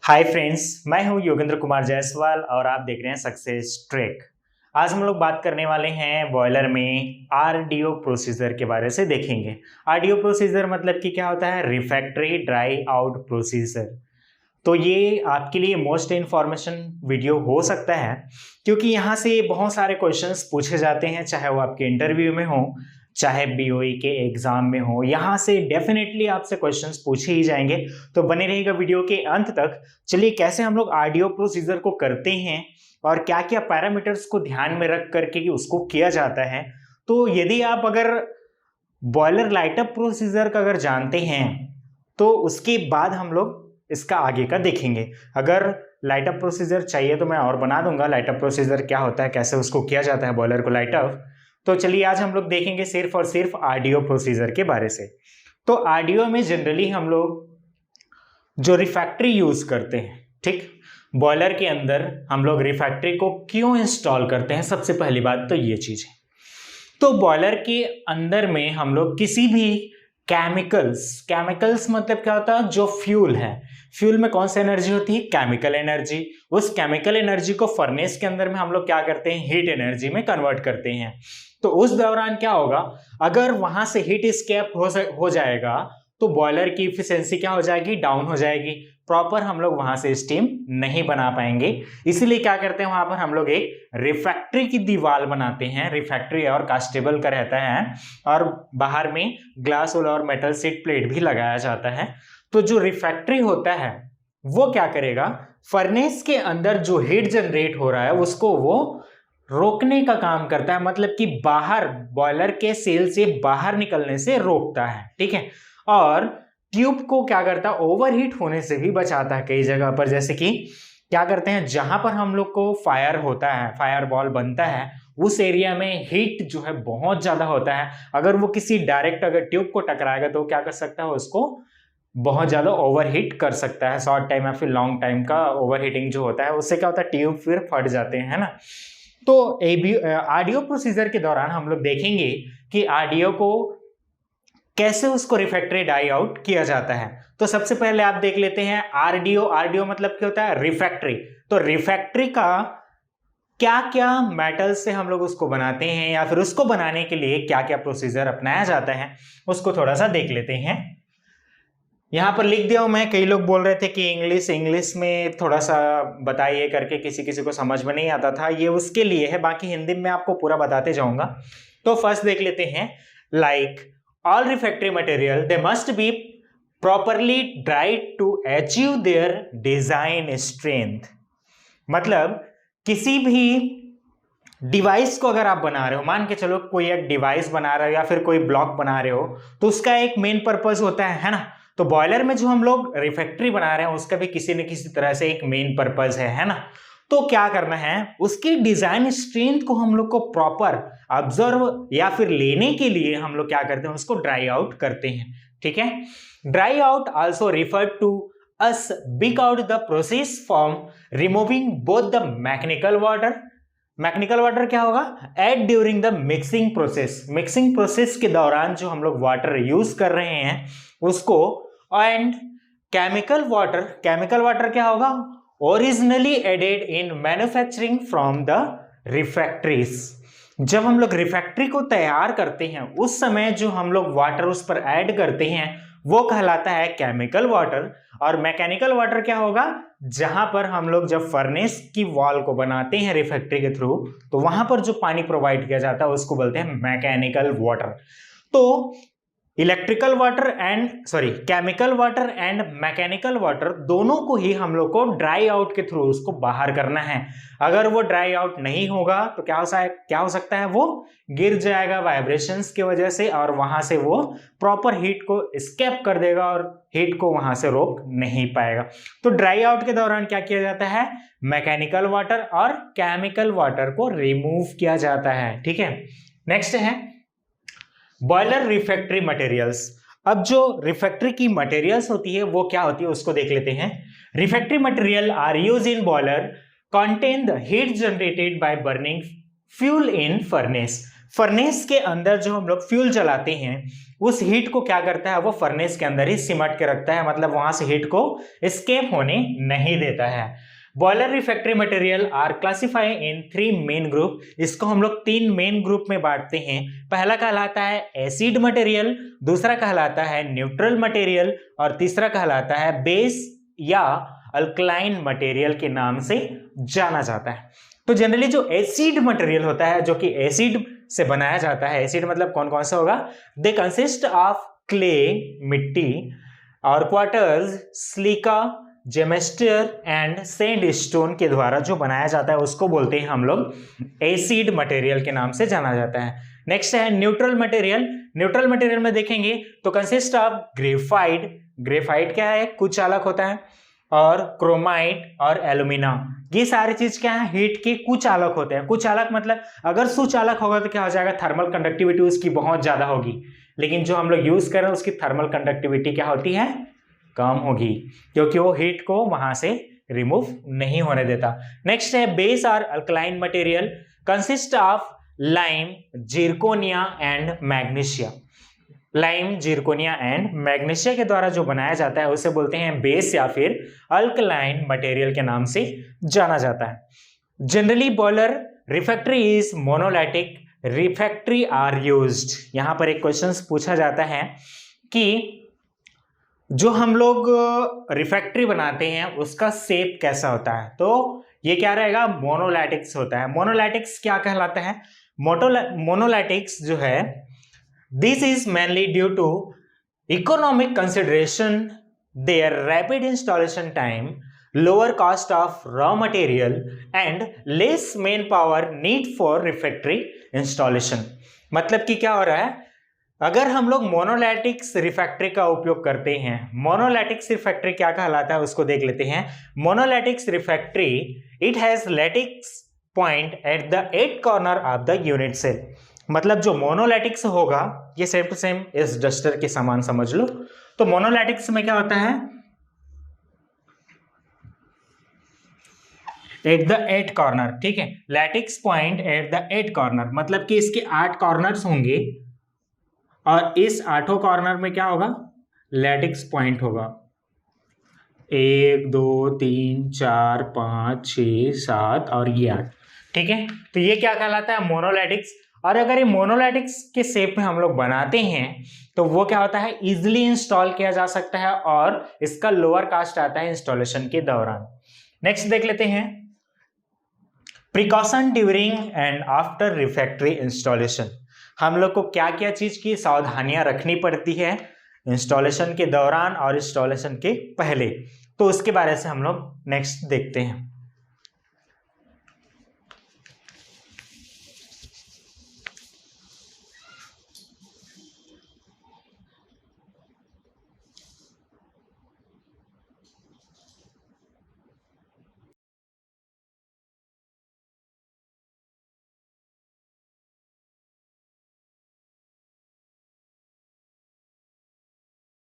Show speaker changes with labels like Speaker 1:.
Speaker 1: Hi friends, मैं हूं योगेंद्र कुमार जायसवाल और आप देख रहे हैं सक्सेस ट्रैक। आज हम लोग बात करने वाले हैं बॉयलर में आरडीओ प्रोसीजर के बारे से देखेंगे। आरडीओ प्रोसीजर मतलब कि क्या होता है? Refractory dry out procedure. तो ये आपके लिए मोस्ट इन्फॉर्मेशन वीडियो हो सकता है क्योंकि यहाँ से बहुत सारे क्वेश्चंस पूछे जाते हैं, चाहे वो आपके इंटरव्यू में हो, चाहे बीओई के एग्जाम में हो। यहाँ से डेफिनेटली आपसे क्वेश्चंस पूछे ही जाएंगे, तो बने रहेगा वीडियो के अंत तक। चलिए, कैसे हम लोग आरडीओ प्रोसीजर को करते हैं और क्या क्या पैरामीटर्स को ध्यान में रख करके उसको किया जाता है। तो यदि आप अगर बॉयलर लाइटअप प्रोसीजर का अगर जानते हैं तो उसके बाद हम लोग इसका आगे का देखेंगे। अगर लाइटअप प्रोसीजर चाहिए तो मैं और बना दूंगा लाइटअप प्रोसीजर क्या होता है, कैसे उसको किया जाता है बॉयलर को लाइटअप। तो चलिए, आज हम लोग देखेंगे सिर्फ और सिर्फ आरडीओ प्रोसीजर के बारे से। तो आरडीओ में जनरली हम लोग जो रिफैक्ट्री यूज करते हैं, ठीक, बॉयलर के अंदर हम लोग रिफैक्ट्री को क्यों इंस्टॉल करते हैं, सबसे पहली बात तो ये चीज है। तो बॉयलर के अंदर में हम लोग किसी भी केमिकल्स मतलब क्या होता है? जो फ्यूल है, फ्यूल में कौन सी एनर्जी होती है? Chemical energy. उस केमिकल एनर्जी को फर्नेस के अंदर में हम लोग क्या करते हैं? हीट एनर्जी में कन्वर्ट करते हैं। तो उस दौरान क्या होगा? अगर वहां से हीट स्केप हो जाएगा तो बॉयलर की इफिशियंसी क्या हो जाएगी? डाउन हो जाएगी। प्रॉपर हम लोग वहां से स्टीम नहीं बना पाएंगे। इसीलिए क्या करते हैं, वहां पर हम लोग एक रिफैक्ट्री की दीवार बनाते हैं। रिफैक्ट्री और कास्टेबल का रहता है और बाहर में ग्लास और मेटल सीट प्लेट भी लगाया जाता है। तो जो रिफैक्ट्री होता है वो क्या करेगा? फर्नेस के अंदर जो हीट जनरेट हो रहा है उसको वो रोकने का काम करता है, मतलब कि बाहर बॉयलर के सेल से बाहर निकलने से रोकता है, ठीक है। और ट्यूब को क्या करता है? ओवरहीट होने से भी बचाता है कई जगह पर। जैसे कि क्या करते हैं, जहां पर हम लोग को फायर होता है, फायर बॉल बनता है, उस एरिया में हीट जो है बहुत ज्यादा होता है। अगर वो किसी डायरेक्ट अगर ट्यूब को टकराएगा तो क्या कर सकता है? उसको बहुत ज्यादा ओवरहीट कर सकता है। शॉर्ट टाइम या फिर लॉन्ग टाइम का ओवरहीटिंग जो होता है उससे क्या होता है? ट्यूब फिर फट जाते हैं, है ना। तो आरडीओ प्रोसीजर के दौरान हम लोग देखेंगे कि आरडीओ को कैसे उसको रिफैक्ट्री डाई आउट किया जाता है। तो सबसे पहले आप देख लेते हैं आरडीओ मतलब क्या होता है? रिफैक्ट्री। तो रिफैक्ट्री का क्या क्या मेटल से हम लोग उसको बनाते हैं या फिर उसको बनाने के लिए क्या क्या प्रोसीजर अपनाया जाता है उसको थोड़ा सा देख लेते हैं। यहां पर लिख दिया हूं मैं। कई लोग बोल रहे थे कि इंग्लिश में थोड़ा सा बताइए करके, किसी किसी को समझ में नहीं आता था। ये उसके लिए है, बाकी हिंदी में आपको पूरा बताते जाऊंगा। तो फर्स्ट देख लेते हैं। Like all refractory material they must be properly dried to achieve their design strength. मतलब किसी भी डिवाइस को अगर आप बना रहे हो, मान के चलो कोई एक डिवाइस बना रहे हो या फिर कोई ब्लॉक बना रहे हो, तो उसका एक मेन पर्पस होता है ना। तो बॉयलर में जो हम लोग रिफैक्ट्री बना रहे हैं उसका भी किसी न किसी तरह से एक मेन पर्पस है ना। तो क्या करना है, उसकी डिजाइन स्ट्रेंथ को हम लोग को प्रॉपर ऑब्जर्व या फिर लेने के लिए हम लोग क्या करते हैं? उसको ड्राई आउट करते हैं, ठीक है। Dry out also referred to as big out the process form removing both the mechanical water. Mechanical water क्या होगा? At during the mixing process. Mixing process के दौरान जो हम लोग वाटर यूज कर रहे हैं उसको। एंड केमिकल वाटर क्या होगा? Originally added in manufacturing from the refractories. जब हम लोग रिफैक्ट्री को तैयार करते हैं उस समय जो हम लोग वाटर उस पर ऐड करते हैं वो कहलाता है केमिकल वाटर। और मैकेनिकल वाटर क्या होगा? जहां पर हम लोग जब फर्नेस की वॉल को बनाते हैं रिफैक्ट्री के थ्रू, तो वहां पर जो पानी प्रोवाइड किया जाता है उसको बोलते हैं मैकेनिकल वाटर। तो chemical water and mechanical water दोनों को ही हम लोग को ड्राई आउट के थ्रू उसको बाहर करना है। अगर वो ड्राई आउट नहीं होगा तो क्या हो सकता है? वो गिर जाएगा वाइब्रेशंस की वजह से और वहां से वो प्रॉपर हीट को एस्केप कर देगा और हीट को वहां से रोक नहीं पाएगा। तो ड्राई आउट के दौरान क्या किया जाता है? मैकेनिकल वाटर और केमिकल वाटर को रिमूव किया जाता है, ठीक है। नेक्स्ट है बॉयलर रिफैक्ट्री मटेरियल्स। अब जो रिफैक्ट्री की मटेरियल्स होती है वो क्या होती है उसको देख लेते हैं। Refractory material are use in boiler contain the heat generated by burning fuel in furnace. Furnace के अंदर जो हम लोग फ्यूल जलाते हैं उस हीट को क्या करता है, वो फर्नेस के अंदर ही सिमट के रखता है, मतलब वहां से हीट को एस्केप होने नहीं देता है। Boiler refractory material are classified in 3 main group. इसको हम लोग 3 मेन ग्रुप में बांटते हैं। पहला कहलाता है एसिड मटेरियल, दूसरा कहलाता है न्यूट्रल मटेरियल और तीसरा कहलाता है बेस या अल्कलाइन मटेरियल के नाम से जाना जाता है। तो जनरली जो एसिड मटेरियल होता है, जो कि एसिड से बनाया जाता है, एसिड मतलब कौन कौन सा होगा, दे कंसिस्ट ऑफ क्ले मिट्टी और क्वार्टर्स, सिलिका, जेमेस्टर एंड सैंडस्टोन के द्वारा जो बनाया जाता है उसको बोलते हैं हम लोग एसिड मटेरियल के नाम से जाना जाता है। नेक्स्ट है न्यूट्रल मटेरियल। न्यूट्रल मटेरियल में देखेंगे तो कंसिस्ट ऑफ ग्रेफाइट। ग्रेफाइट क्या है, कुचालक होता है, और क्रोमाइट और एल्यूमिना, ये सारी चीज क्या है, हीट के कुचालक होते हैं। कुचालक मतलब अगर सुचालक होगा तो क्या हो जाएगा, थर्मल कंडक्टिविटी उसकी बहुत ज्यादा होगी, लेकिन जो हम लोग यूज कर रहे हैं उसकी थर्मल कंडक्टिविटी क्या होती है, कम होगी, क्योंकि वो हीट को वहां से रिमूव नहीं होने देता। नेक्स्ट है बेस और alkaline material, consist of lime, zirconia and magnesia. Lime, zirconia and magnesia के द्वारा जो बनाया जाता है उसे बोलते हैं बेस या फिर अल्कलाइन मटेरियल के नाम से जाना जाता है। Generally boiler refractory is monolithic refractory are used. यहां पर एक क्वेश्चन पूछा जाता है कि जो हम लोग रिफ्रैक्टरी बनाते हैं उसका शेप कैसा होता है, तो ये क्या रहेगा, मोनोलिथिक्स होता है। मोनोलिथिक्स क्या कहलाता है, मोनोलिथिक्स जो है this is mainly due to economic consideration, their rapid installation time, lower cost of raw material and less manpower need for refractory installation। मतलब कि क्या हो रहा है, अगर हम लोग मोनोलिथिक्स रिफ्रैक्टरी का उपयोग करते हैं, मोनोलिथिक्स रिफ्रैक्टरी क्या कहलाता है उसको देख लेते हैं। Monolithics refractory it has lattice point at the 8 corner of the unit cell. मतलब जो मोनोलिथिक्स होगा ये सेम टू सेम इस डस्टर के समान समझ लो। तो मोनोलिथिक्स में क्या होता है, एट द 8 कॉर्नर, ठीक है, lattice point at the 8 corner, मतलब कि इसके 8 कॉर्नर्स होंगे और इस 8 कॉर्नर में क्या होगा, लैटिक्स पॉइंट होगा। 1 2 3 4 5 6 7 और ये 8, ठीक है। तो ये क्या कहलाता है, मोनोलिथिक्स। और अगर ये मोनोलिथिक्स के शेप में हम लोग बनाते हैं तो वो क्या होता है, इजिली इंस्टॉल किया जा सकता है और इसका लोअर कास्ट आता है इंस्टॉलेशन के दौरान। नेक्स्ट देख लेते हैं, precaution during and after refractory installation. हम लोग को क्या क्या चीज की सावधानियां रखनी पड़ती है इंस्टॉलेशन के दौरान और इंस्टॉलेशन के पहले, तो उसके बारे से हम लोग नेक्स्ट देखते हैं।